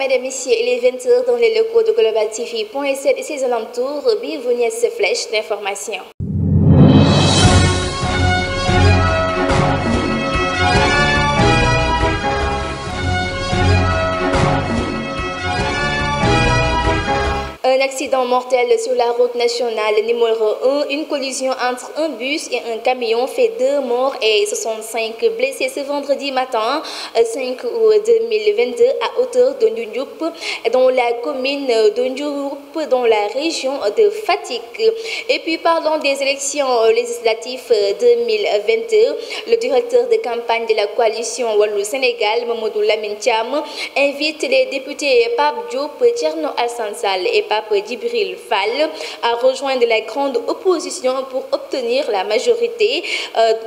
mesdames, messieurs, il est 20h dans les locaux de Global TV.7 et ses alentours. Bienvenue à ce flèche d'information. Un accident mortel sur la route nationale numéro 1. Une collision entre un bus et un camion fait 2 morts et 65 blessés ce vendredi matin 5 août 2022 à hauteur de Ndioundioup dans la commune de Ndioundioup dans la région de Fatick. Et puis parlons des élections législatives 2022. Le directeur de campagne de la coalition Wallu Sénégal, Mamadou Lamine Thiam, invite les députés Pape Diop, Thierno Alassane Sall et Pape Djibril Fall à rejoindre la grande opposition pour obtenir la majorité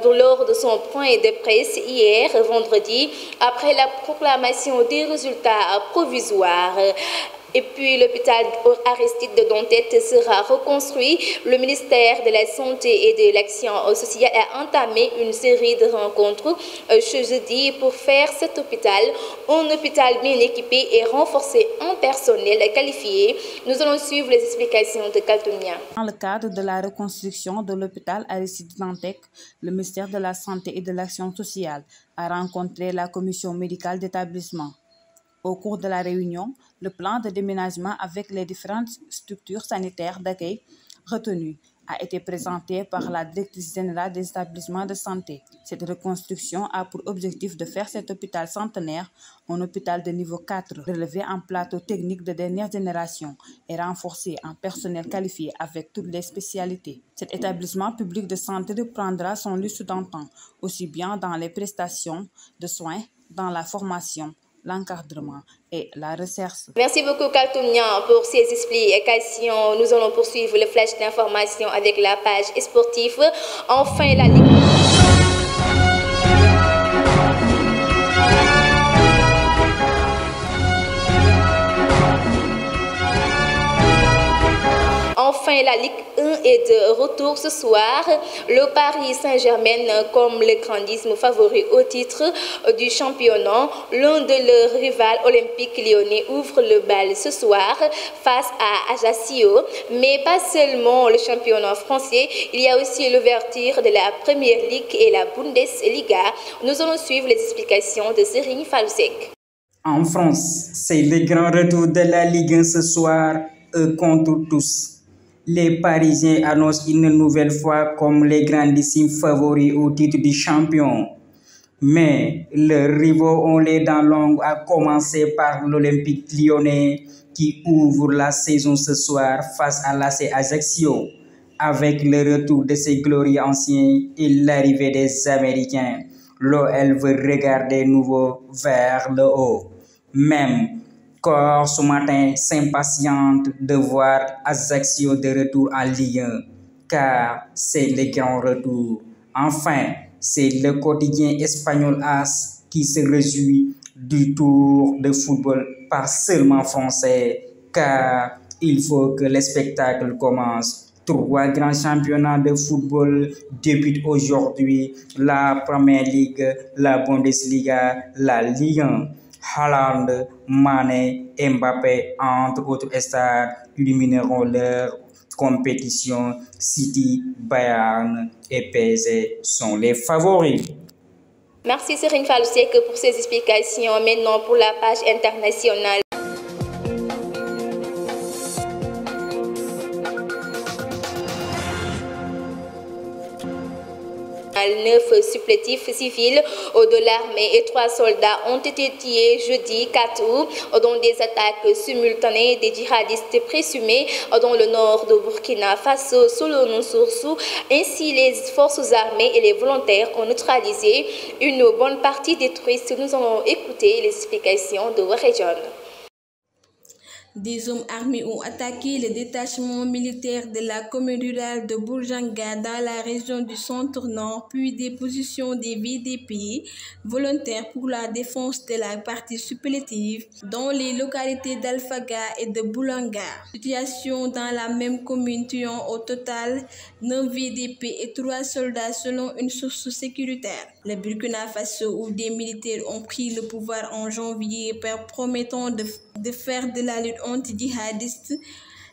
lors de son point de presse hier vendredi après la proclamation des résultats provisoires. Et puis l'hôpital Aristide de Dantec sera reconstruit. Le ministère de la Santé et de l'Action sociale a entamé une série de rencontres ce jeudi pour faire cet hôpital un hôpital bien équipé et renforcé en personnel qualifié. Nous allons suivre les explications de Kaltounia. Dans le cadre de la reconstruction de l'hôpital Aristide de Dantec, le ministère de la Santé et de l'Action sociale a rencontré la commission médicale d'établissement. Au cours de la réunion, le plan de déménagement avec les différentes structures sanitaires d'accueil retenues a été présenté par la directrice générale des établissements de santé. Cette reconstruction a pour objectif de faire cet hôpital centenaire un hôpital de niveau 4, relevé en plateau technique de dernière génération et renforcé en personnel qualifié avec toutes les spécialités. Cet établissement public de santé reprendra son lustre d'antan, aussi bien dans les prestations de soins, dans la formation, l'encadrement et la recherche. Merci beaucoup Kaltounia pour ces explications. Nous allons poursuivre le flash d'information avec la page sportive. Enfin la Ligue. Enfin, la Ligue 1 est de retour ce soir. Le Paris Saint-Germain, comme le grandissime favori au titre du championnat, l'un de leurs rivales olympiques lyonnais ouvre le bal ce soir face à Ajaccio. Mais pas seulement le championnat français, il y a aussi l'ouverture de la Première Ligue et la Bundesliga. Nous allons suivre les explications de Serigne Falousek. En France, c'est le grand retour de la Ligue 1 ce soir, contre tous. Les Parisiens annoncent une nouvelle fois comme les grandissimes favoris au titre du champion. Mais leurs rivaux ont les dents longues, à commencer par l'Olympique lyonnais qui ouvre la saison ce soir face à l'AC Ajaccio. Avec le retour de ses glorieux anciens et l'arrivée des Américains, l'OL veut regarder nouveau vers le haut. Même Corps ce matin s'impatiente de voir Ajaccio de retour en Ligue 1, car c'est le grand retour. Enfin, c'est le quotidien espagnol AS qui se réjouit du tour de football pas seulement français, car il faut que le spectacle commence. 3 grands championnats de football débutent aujourd'hui, la Première Ligue, la Bundesliga, la Ligue 1. Haaland, Mané, Mbappé, entre autres stars, illumineront leur compétition. City, Bayern et PSG sont les favoris. Merci Serigne Falousek pour ces explications. Maintenant pour la page internationale. 9 supplétifs civils de l'armée et 3 soldats ont été tués jeudi 4 août dans des attaques simultanées des djihadistes présumés dans le nord de Burkina Faso selon nos sources. Ainsi, les forces armées et les volontaires ont neutralisé une bonne partie des terroristes. Nous allons écouter les explications de Waré John. Des hommes armés ont attaqué le détachement militaire de la commune rurale de Bourjanga dans la région du centre-nord, puis des positions des VDP volontaires pour la défense de la partie supplétive dans les localités d'Alfaga et de Boulanga. Situation dans la même commune tuant au total 9 VDP et 3 soldats selon une source sécuritaire. Le Burkina Faso, où des militaires ont pris le pouvoir en janvier promettant de faire de la lutte anti-djihadiste,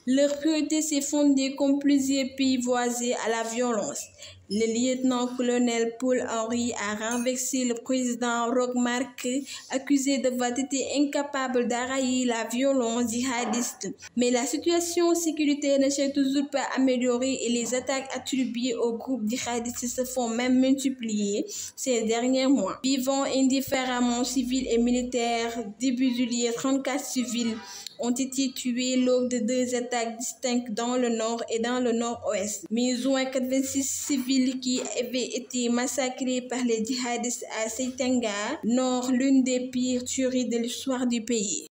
leur priorité s'est fondée comme plusieurs pays voisins à la violence. Le lieutenant-colonel Paul Henry a renversé le président Roch Marc, accusé d'avoir été incapable d'arrêter la violence djihadiste. Mais la situation sécuritaire ne s'est toujours pas améliorée et les attaques attribuées aux groupes djihadistes se font même multiplier ces derniers mois. Vivant indifféremment civils et militaires, début juillet, 34 civils ont été tués lors de 2 attaques distinctes dans le nord et dans le nord-ouest. Mi-juin, 86 civils qui avaient été massacrés par les djihadistes à Seitanga, nord, l'une des pires tueries de l'histoire du pays.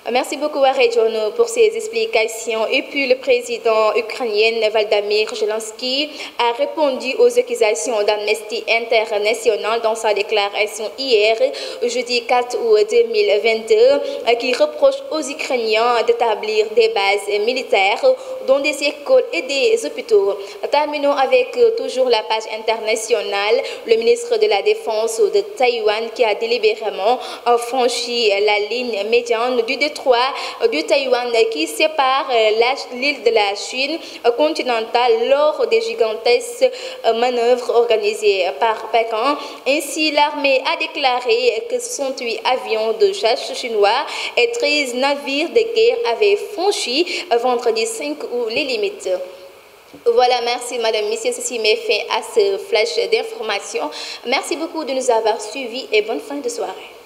Merci beaucoup à John pour ces explications. Et puis le président ukrainien Vladimir Zelensky a répondu aux accusations d'Amnesty International dans sa déclaration hier, jeudi 4 août 2022, qui reproche aux Ukrainiens d'établir des bases militaires dans des écoles et des hôpitaux. Terminons avec toujours la page internationale. Le ministre de la Défense de Taïwan qui a délibérément franchi la ligne médiane du détroit du Taïwan qui sépare l'île de la Chine continentale lors des gigantesques manœuvres organisées par Pékin. Ainsi, l'armée a déclaré que 68 avions de chasse chinois et 13 navires de guerre avaient franchi vendredi 5 août les limites. Voilà, merci madame, monsieur, ceci met fin à ce flash d'information. Merci beaucoup de nous avoir suivis et bonne fin de soirée.